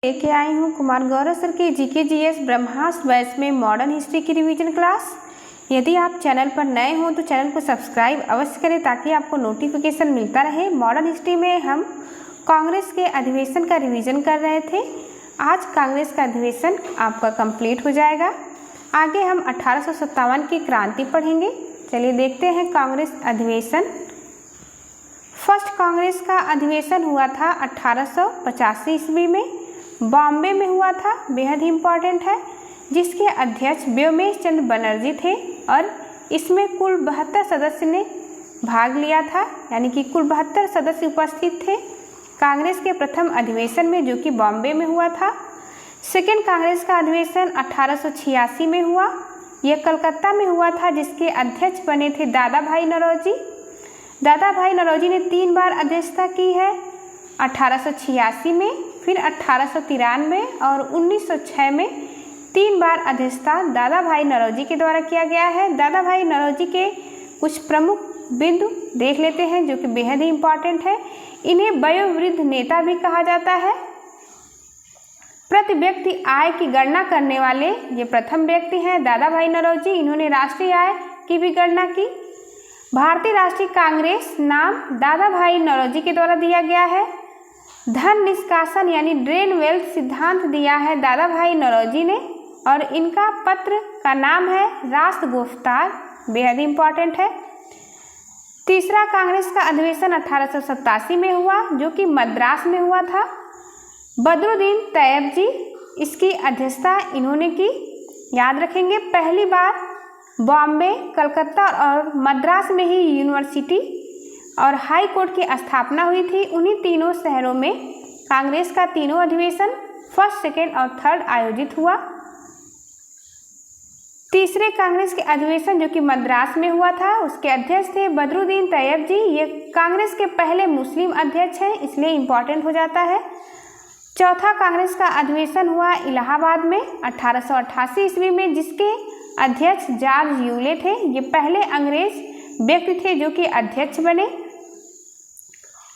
लेके आई हूँ कुमार गौरव सर के जीके जीएस ब्रह्मास्त्र बैच में मॉडर्न हिस्ट्री की रिवीजन क्लास। यदि आप चैनल पर नए हों तो चैनल को सब्सक्राइब अवश्य करें ताकि आपको नोटिफिकेशन मिलता रहे। मॉडर्न हिस्ट्री में हम कांग्रेस के अधिवेशन का रिवीजन कर रहे थे। आज कांग्रेस का अधिवेशन आपका कंप्लीट हो जाएगा। आगे हम 1857 की क्रांति पढ़ेंगे। चलिए देखते हैं कांग्रेस अधिवेशन। फर्स्ट कांग्रेस का अधिवेशन हुआ था 1885 ईस्वी में, बॉम्बे में हुआ था, बेहद ही इम्पॉर्टेंट है, जिसके अध्यक्ष व्योमेश चंद्र बनर्जी थे और इसमें कुल 72 सदस्य ने भाग लिया था, यानी कि कुल 72 सदस्य उपस्थित थे कांग्रेस के प्रथम अधिवेशन में, जो कि बॉम्बे में हुआ था। सेकेंड कांग्रेस का अधिवेशन 1886 में हुआ, यह कलकत्ता में हुआ था, जिसके अध्यक्ष बने थे दादा भाई नौरोजी। दादा भाई नौरोजी ने 3 बार अध्यक्षता की है, 1886 में, फिर 1893 और 1906 में 3 बार अध्यक्षता दादा भाई नौरोजी के द्वारा किया गया है। दादा भाई नौरोजी के कुछ प्रमुख बिंदु देख लेते हैं जो कि बेहद ही इम्पॉर्टेंट है। इन्हें वयोवृद्ध नेता भी कहा जाता है। प्रति व्यक्ति आय की गणना करने वाले ये प्रथम व्यक्ति हैं दादा भाई नौरोजी। इन्होंने राष्ट्रीय आय की भी गणना की। भारतीय राष्ट्रीय कांग्रेस नाम दादा भाई नौरोजी के द्वारा दिया गया है। धन निष्कासन यानी ड्रेन वेल्थ सिद्धांत दिया है दादा भाई नौरोजी ने और इनका पत्र का नाम है राष्ट्र गोफ्तार, बेहद इम्पॉर्टेंट है। तीसरा कांग्रेस का अधिवेशन 1887 में हुआ, जो कि मद्रास में हुआ था। बदरुद्दीन तैयब जी इसकी अध्यक्षता इन्होंने की। याद रखेंगे, पहली बार बॉम्बे, कलकत्ता और मद्रास में ही यूनिवर्सिटी और हाई कोर्ट की स्थापना हुई थी। उन्हीं तीनों शहरों में कांग्रेस का तीनों अधिवेशन फर्स्ट, सेकेंड और थर्ड आयोजित हुआ। तीसरे कांग्रेस के अधिवेशन जो कि मद्रास में हुआ था, उसके अध्यक्ष थे बदरुद्दीन तैयब जी। ये कांग्रेस के पहले मुस्लिम अध्यक्ष हैं, इसलिए इम्पॉर्टेंट हो जाता है। चौथा कांग्रेस का अधिवेशन हुआ इलाहाबाद में 1888 ईस्वी में, जिसके अध्यक्ष जॉर्ज यूले थे। ये पहले अंग्रेज व्यक्ति थे जो कि अध्यक्ष बने।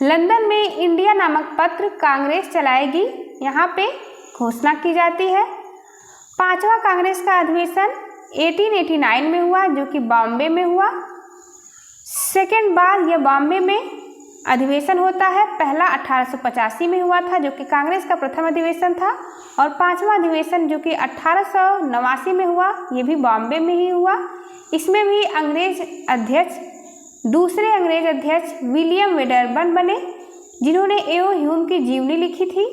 लंदन में इंडिया नामक पत्र कांग्रेस चलाएगी, यहाँ पे घोषणा की जाती है। पांचवा कांग्रेस का अधिवेशन 1889 में हुआ, जो कि बॉम्बे में हुआ। सेकेंड बार यह बॉम्बे में अधिवेशन होता है। पहला 1885 में हुआ था, जो कि कांग्रेस का प्रथम अधिवेशन था, और पांचवा अधिवेशन जो कि 1889 में हुआ, ये भी बॉम्बे में ही हुआ। इसमें भी दूसरे अंग्रेज अध्यक्ष विलियम वेडरबर्न बने, जिन्होंने एओ ह्यूम की जीवनी लिखी थी।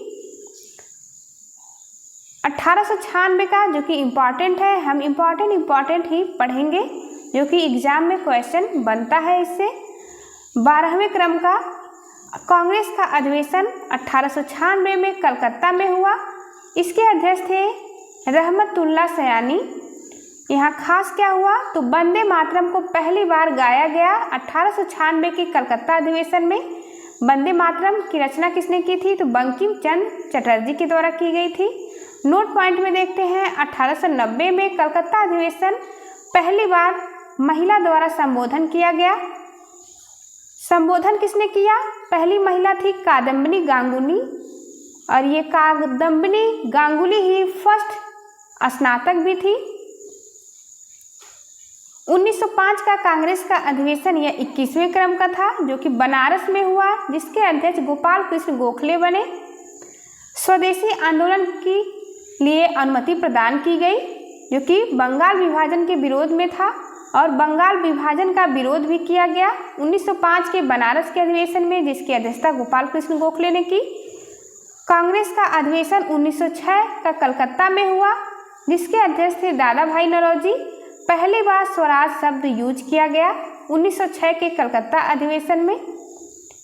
1896 का जो कि इम्पॉर्टेंट है, हम इम्पॉर्टेंट ही पढ़ेंगे, जो कि एग्जाम में क्वेश्चन बनता है इससे। 12वें क्रम का कांग्रेस का अधिवेशन 1896 में कलकत्ता में हुआ। इसके अध्यक्ष थे रहमतुल्लाह सयानी। यहाँ खास क्या हुआ तो वंदे मातरम को पहली बार गाया गया 1896 के कलकत्ता अधिवेशन में। वंदे मातरम की रचना किसने की थी तो बंकिम चंद्र चटर्जी के द्वारा की गई थी। नोट पॉइंट में देखते हैं, 1890 में कलकत्ता अधिवेशन पहली बार महिला द्वारा संबोधन किया गया। संबोधन किसने किया? पहली महिला थी कादम्बिनी गांगुली, और ये कादम्बिनी गांगुली ही फर्स्ट स्नातक भी थी। 1905 का कांग्रेस का अधिवेशन यह 21वें क्रम का था, जो कि बनारस में हुआ, जिसके अध्यक्ष गोपाल कृष्ण गोखले बने। स्वदेशी आंदोलन के लिए अनुमति प्रदान की गई, जो कि बंगाल विभाजन के विरोध में था, और बंगाल विभाजन का विरोध भी किया गया 1905 के बनारस के अधिवेशन में, जिसकी अध्यक्षता गोपाल कृष्ण गोखले ने की। कांग्रेस का अधिवेशन 1906 का कलकत्ता में हुआ, जिसके अध्यक्ष थे दादा भाई नौरोजी। पहली बार स्वराज शब्द यूज किया गया 1906 के कलकत्ता अधिवेशन में,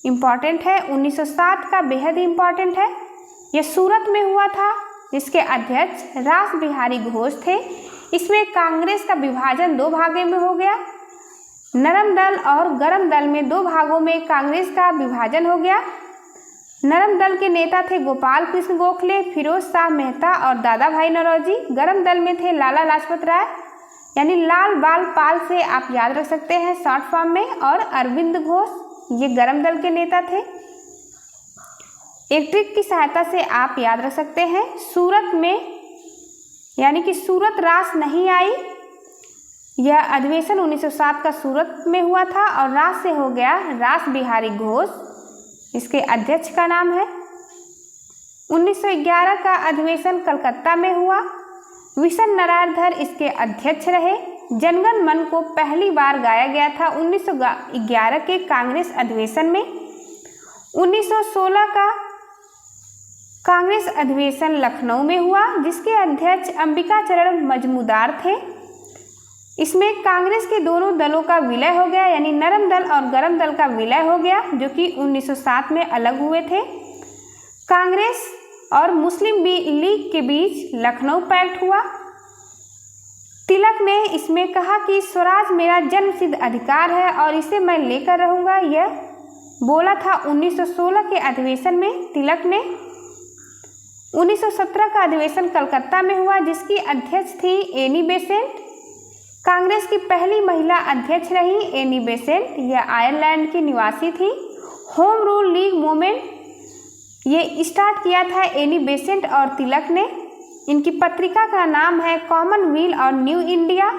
इम्पॉर्टेंट है। 1907 का बेहद ही इम्पॉर्टेंट है, यह सूरत में हुआ था, जिसके अध्यक्ष रास बिहारी घोष थे। इसमें कांग्रेस का विभाजन 2 भागों में हो गया। नरम दल और गरम दल में 2 भागों में कांग्रेस का विभाजन हो गया। नरम दल के नेता थे गोपाल कृष्ण गोखले, फिरोज शाह मेहता और दादा भाई नौरोजी। गरम दल में थे लाला लाजपत राय, यानी लाल बाल पाल से आप याद रख सकते हैं शॉर्ट फॉर्म में, और अरविंद घोष, ये गरम दल के नेता थे। एक ट्रिक की सहायता से आप याद रख सकते हैं। सूरत में यानी कि सूरत रास नहीं आई, यह अधिवेशन 1907 का सूरत में हुआ था और रास से हो गया रास बिहारी घोष, इसके अध्यक्ष का नाम है। 1911 का अधिवेशन कलकत्ता में हुआ, विशन नारायण धर इसके अध्यक्ष रहे। जनगण मन को पहली बार गाया गया था 1911 के कांग्रेस अधिवेशन में। 1916 का कांग्रेस अधिवेशन लखनऊ में हुआ, जिसके अध्यक्ष अंबिकाचरण मजमूदार थे। इसमें कांग्रेस के दोनों दलों का विलय हो गया, यानी नरम दल और गरम दल का विलय हो गया, जो कि 1907 में अलग हुए थे। कांग्रेस और मुस्लिम लीग के बीच लखनऊ पैक्ट हुआ। तिलक ने इसमें कहा कि स्वराज मेरा जन्मसिद्ध अधिकार है और इसे मैं लेकर रहूंगा, यह बोला था 1916 के अधिवेशन में तिलक ने। 1917 का अधिवेशन कलकत्ता में हुआ, जिसकी अध्यक्ष थी एनी बेसेंट। कांग्रेस की पहली महिला अध्यक्ष रही एनी बेसेंट, यह आयरलैंड की निवासी थी। होम रूल लीग मूवमेंट ये स्टार्ट किया था एनी बेसेंट और तिलक ने। इनकी पत्रिका का नाम है कॉमनवेल्थ और न्यू इंडिया।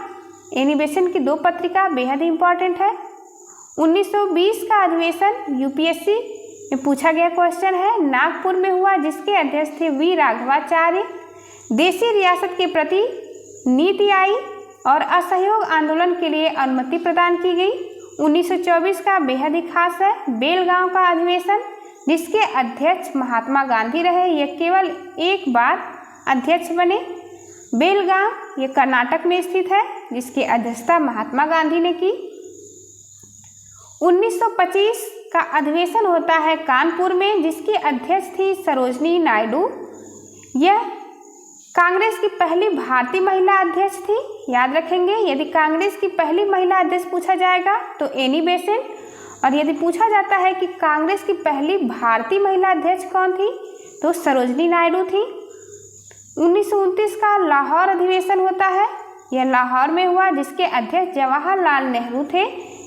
एनी बेसेंट की 2 पत्रिका बेहद इंपॉर्टेंट है। 1920 का अधिवेशन यूपीएससी में पूछा गया क्वेश्चन है, नागपुर में हुआ, जिसके अध्यक्ष थे वी राघवाचार्य। देशी रियासत के प्रति नीति आई और असहयोग आंदोलन के लिए अनुमति प्रदान की गई। 1924 का बेहद ही खास है, बेलगांव का अधिवेशन, जिसके अध्यक्ष महात्मा गांधी रहे। यह केवल एक बार अध्यक्ष बने। बेलगांव ये कर्नाटक में स्थित है, जिसकी अध्यक्षता महात्मा गांधी ने की। 1925 का अधिवेशन होता है कानपुर में, जिसकी अध्यक्ष थी सरोजनी नायडू। यह कांग्रेस की पहली भारतीय महिला अध्यक्ष थी, याद रखेंगे। यदि कांग्रेस की पहली महिला अध्यक्ष पूछा जाएगा तो एनी बेसेंट, और यदि पूछा जाता है कि कांग्रेस की पहली भारतीय महिला अध्यक्ष कौन थी तो सरोजनी नायडू थी। 1929 का लाहौर अधिवेशन होता है, यह लाहौर में हुआ, जिसके अध्यक्ष जवाहरलाल नेहरू थे।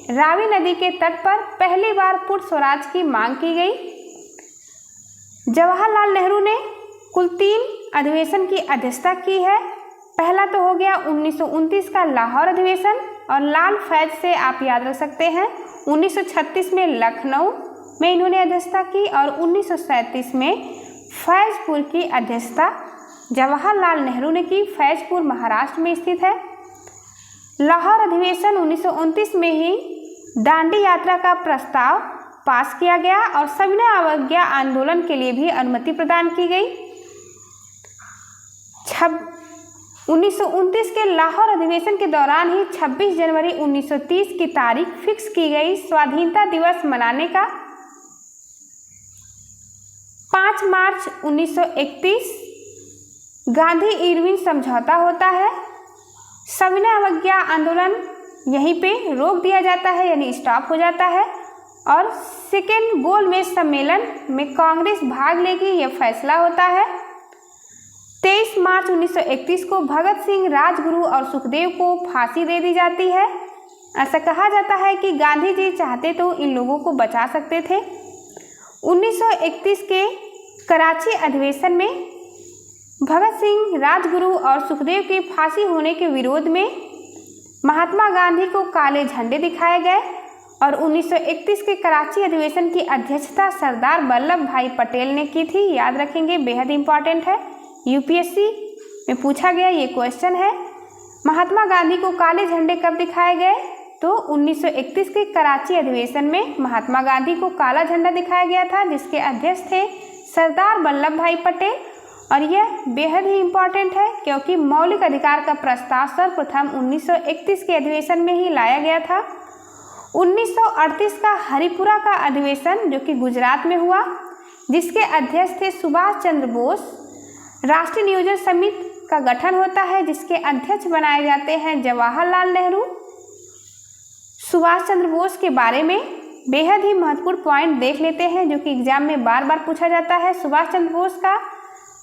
रावी नदी के तट पर पहली बार पूर्ण स्वराज की मांग की गई। जवाहरलाल नेहरू ने कुल 3 अधिवेशन की अध्यक्षता की है। पहला तो हो गया 1929 का लाहौर अधिवेशन, और लाल फैज से आप याद रख सकते हैं 1936 में लखनऊ में इन्होंने अध्यक्षता की, और 1937 में फैजपुर की अध्यक्षता जवाहरलाल नेहरू ने की। फैजपुर महाराष्ट्र में स्थित है। लाहौर अधिवेशन 1929 में ही दांडी यात्रा का प्रस्ताव पास किया गया और सविनय अवज्ञा आंदोलन के लिए भी अनुमति प्रदान की गई। 1929 के लाहौर अधिवेशन के दौरान ही 26 जनवरी 1930 की तारीख फिक्स की गई स्वाधीनता दिवस मनाने का। 5 मार्च 1931 गांधी इरविन समझौता होता है। सविनय अवज्ञा आंदोलन यहीं पे रोक दिया जाता है, यानी स्टॉप हो जाता है, और सेकेंड गोलमेज सम्मेलन में कांग्रेस भाग लेगी, यह फैसला होता है। 23 मार्च 1931 को भगत सिंह, राजगुरु और सुखदेव को फांसी दे दी जाती है। ऐसा कहा जाता है कि गांधी जी चाहते तो इन लोगों को बचा सकते थे। 1931 के कराची अधिवेशन में भगत सिंह, राजगुरु और सुखदेव की फांसी होने के विरोध में महात्मा गांधी को काले झंडे दिखाए गए, और 1931 के कराची अधिवेशन की अध्यक्षता सरदार वल्लभ भाई पटेल ने की थी। याद रखेंगे, बेहद इंपॉर्टेंट है, यूपीएससी में पूछा गया ये क्वेश्चन है। महात्मा गांधी को काले झंडे कब दिखाए गए तो 1931 के कराची अधिवेशन में महात्मा गांधी को काला झंडा दिखाया गया था, जिसके अध्यक्ष थे सरदार वल्लभ भाई पटेल। और यह बेहद ही इम्पॉर्टेंट है क्योंकि मौलिक अधिकार का प्रस्ताव सर्वप्रथम 1931 के अधिवेशन में ही लाया गया था। 1938 का हरिपुरा का अधिवेशन, जो कि गुजरात में हुआ, जिसके अध्यक्ष थे सुभाष चंद्र बोस। राष्ट्रीय नियोजन समिति का गठन होता है, जिसके अध्यक्ष बनाए जाते हैं जवाहरलाल नेहरू। सुभाष चंद्र बोस के बारे में बेहद ही महत्वपूर्ण पॉइंट देख लेते हैं, जो कि एग्जाम में बार बार पूछा जाता है। सुभाष चंद्र बोस का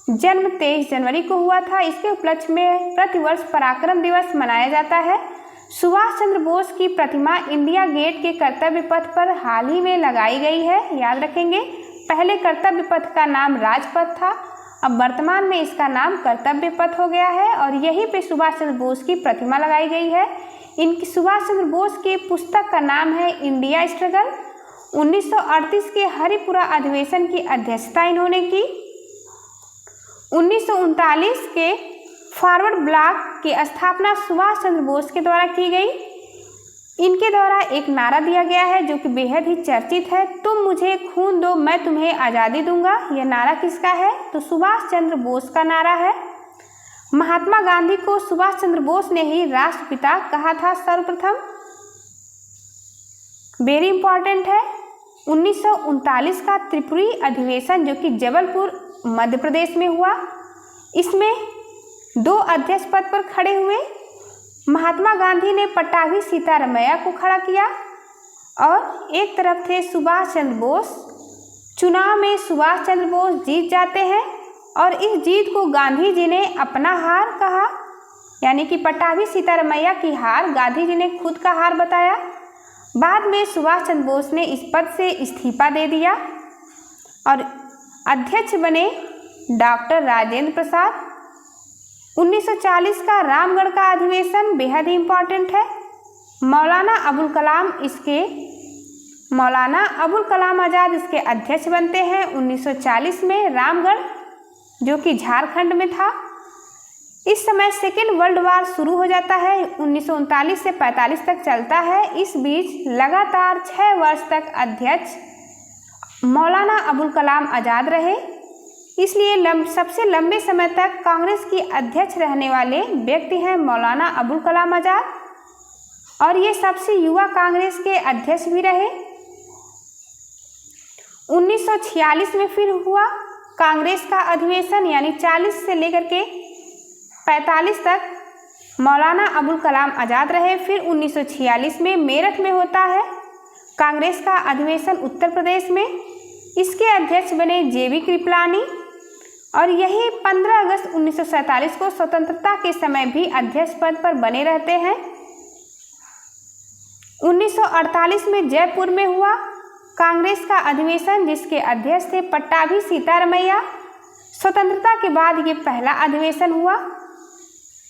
जन्म 23 जनवरी को हुआ था। इसके उपलक्ष्य में प्रतिवर्ष पराक्रम दिवस मनाया जाता है। सुभाष चंद्र बोस की प्रतिमा इंडिया गेट के कर्तव्य पथ पर हाल ही में लगाई गई है, याद रखेंगे। पहले कर्तव्य पथ का नाम राजपथ था, अब वर्तमान में इसका नाम कर्तव्य पथ हो गया है और यहीं पे सुभाष चंद्र बोस की प्रतिमा लगाई गई है। इनकी सुभाष चंद्र बोस की पुस्तक का नाम है इंडिया स्ट्रगल। 1938 के हरिपुरा अधिवेशन की अध्यक्षता इन्होंने की। 1939 के फॉरवर्ड ब्लॉक की स्थापना सुभाष चंद्र बोस के द्वारा की गई। इनके द्वारा एक नारा दिया गया है जो कि बेहद ही चर्चित है, तुम मुझे खून दो मैं तुम्हें आज़ादी दूंगा। यह नारा किसका है? तो सुभाष चंद्र बोस का नारा है। महात्मा गांधी को सुभाष चंद्र बोस ने ही राष्ट्रपिता कहा था सर्वप्रथम। वेरी इंपॉर्टेंट है। 1939 का त्रिपुरी अधिवेशन जो कि जबलपुर मध्य प्रदेश में हुआ, इसमें 2 अध्यक्ष पद पर खड़े हुए। महात्मा गांधी ने पट्टाभी सीतारमैया को खड़ा किया और एक तरफ थे सुभाष चंद्र बोस। चुनाव में सुभाष चंद्र बोस जीत जाते हैं और इस जीत को गांधी जी ने अपना हार कहा, यानी कि पट्टाभी सीतारमैया की हार गांधी जी ने खुद का हार बताया। बाद में सुभाष चंद्र बोस ने इस पद से इस्तीफा दे दिया और अध्यक्ष बने डॉक्टर राजेंद्र प्रसाद। 1940 का रामगढ़ का अधिवेशन बेहद ही इम्पॉर्टेंट है। मौलाना अबुल कलाम आज़ाद इसके अध्यक्ष बनते हैं 1940 में। रामगढ़ जो कि झारखंड में था। इस समय सेकेंड वर्ल्ड वार शुरू हो जाता है, 1939 से 45 तक चलता है। इस बीच लगातार 6 वर्ष तक अध्यक्ष मौलाना अबुल कलाम आज़ाद रहे, इसलिए सबसे लंबे समय तक कांग्रेस की अध्यक्ष रहने वाले व्यक्ति हैं मौलाना अबुल कलाम आज़ाद और ये सबसे युवा कांग्रेस के अध्यक्ष भी रहे। 1946 में फिर हुआ कांग्रेस का अधिवेशन, यानी 40 से लेकर के 45 तक मौलाना अबुल कलाम आज़ाद रहे। फिर 1946 में मेरठ में होता है कांग्रेस का अधिवेशन उत्तर प्रदेश में। इसके अध्यक्ष बने जेबी कृपलानी और यही 15 अगस्त 1947 को स्वतंत्रता के समय भी अध्यक्ष पद पर बने रहते हैं। 1948 में जयपुर में हुआ कांग्रेस का अधिवेशन जिसके अध्यक्ष थे पट्टाभी सीतारमैया। स्वतंत्रता के बाद ये पहला अधिवेशन हुआ।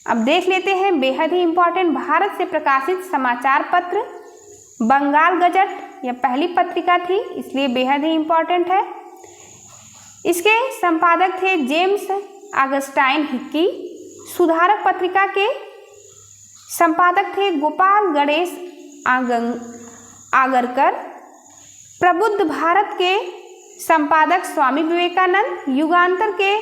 अब देख लेते हैं बेहद ही इम्पोर्टेंट भारत से प्रकाशित समाचार पत्र बंगाल गजट, यह पहली पत्रिका थी इसलिए बेहद ही इम्पोर्टेंट है। इसके संपादक थे जेम्स ऑगस्टाइन हिक्की। सुधारक पत्रिका के संपादक थे गोपाल गणेश आगरकर। प्रबुद्ध भारत के संपादक स्वामी विवेकानंद। युगांतर के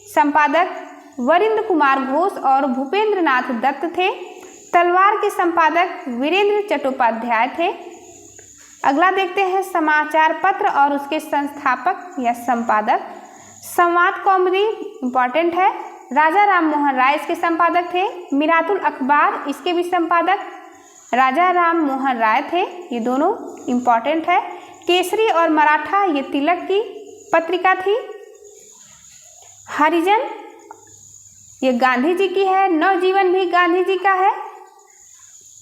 संपादक वरिंद्र कुमार घोष और भूपेंद्र नाथ दत्त थे। तलवार के संपादक वीरेंद्र चट्टोपाध्याय थे। अगला देखते हैं समाचार पत्र और उसके संस्थापक या संपादक। संवाद कौमुदी इम्पॉर्टेंट है, राजा राम मोहन राय इसके संपादक थे। मिरातुल अखबार इसके भी संपादक राजा राम मोहन राय थे, ये दोनों इम्पॉर्टेंट है। केसरी और मराठा ये तिलक की पत्रिका थी। हरिजन ये गांधी जी की है। नवजीवन भी गांधी जी का है।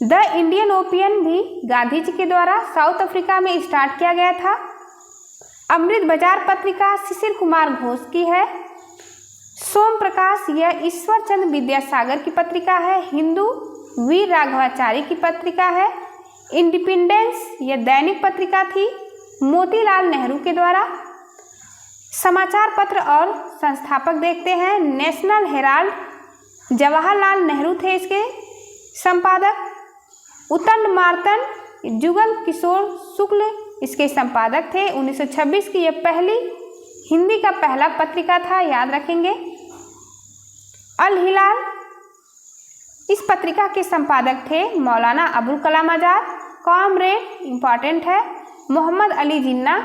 द इंडियन ओपियन भी गांधी जी के द्वारा साउथ अफ्रीका में स्टार्ट किया गया था। अमृत बाजार पत्रिका शिशिर कुमार घोष की है। सोम प्रकाश यह ईश्वर चंद्र विद्यासागर की पत्रिका है। हिंदू वीर राघवाचारी की पत्रिका है। इंडिपेंडेंस यह दैनिक पत्रिका थी मोतीलाल नेहरू के द्वारा। समाचार पत्र और संस्थापक देखते हैं। नेशनल हेराल्ड जवाहरलाल नेहरू थे इसके संपादक। उतंड मार्तंड जुगल किशोर शुक्ल इसके संपादक थे। 1926 की यह पहली हिंदी का पहला पत्रिका था, याद रखेंगे। अल हिलाल इस पत्रिका के संपादक थे मौलाना अबुल कलाम आज़ाद। कॉमरेड इम्पॉर्टेंट है, मोहम्मद अली जिन्ना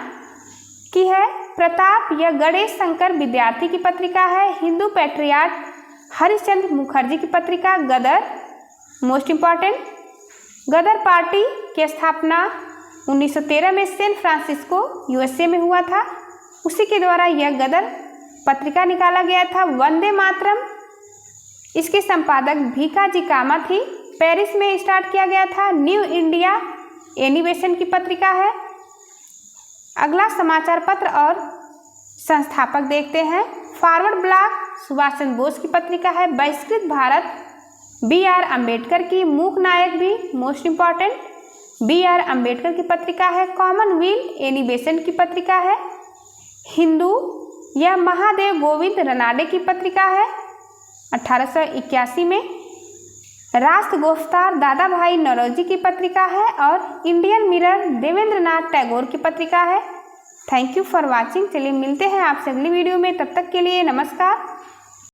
की है। प्रताप यह गणेश शंकर विद्यार्थी की पत्रिका है। हिंदू पैट्रियाट हरिश्चंद्र मुखर्जी की पत्रिका। गदर मोस्ट इम्पॉर्टेंट, गदर पार्टी की स्थापना 1913 में सैन फ्रांसिस्को यूएसए में हुआ था, उसी के द्वारा यह गदर पत्रिका निकाला गया था। वंदे मातरम इसके संपादक भीकाजी कामा थी, पेरिस में स्टार्ट किया गया था। न्यू इंडिया एनिवेशन की पत्रिका है। अगला समाचार पत्र और संस्थापक देखते हैं। फॉरवर्ड ब्लॉक सुभाष चंद्र बोस की पत्रिका है। बहिष्कृत भारत B.R. अम्बेडकर की। मूक नायक भी मोस्ट इम्पॉर्टेंट B.R. अम्बेडकर की पत्रिका है। कॉमनवेल्थ एनी बेसेंट की पत्रिका है। हिंदू यह महादेव गोविंद रनाडे की पत्रिका है 1881 में। राष्ट्र गोफ्तार दादा भाई नौरोजी की पत्रिका है और इंडियन मिरर देवेंद्रनाथ टैगोर की पत्रिका है। Thank you for watching. चलिए मिलते हैं आपसे अगली वीडियो में, तब तक के लिए नमस्कार।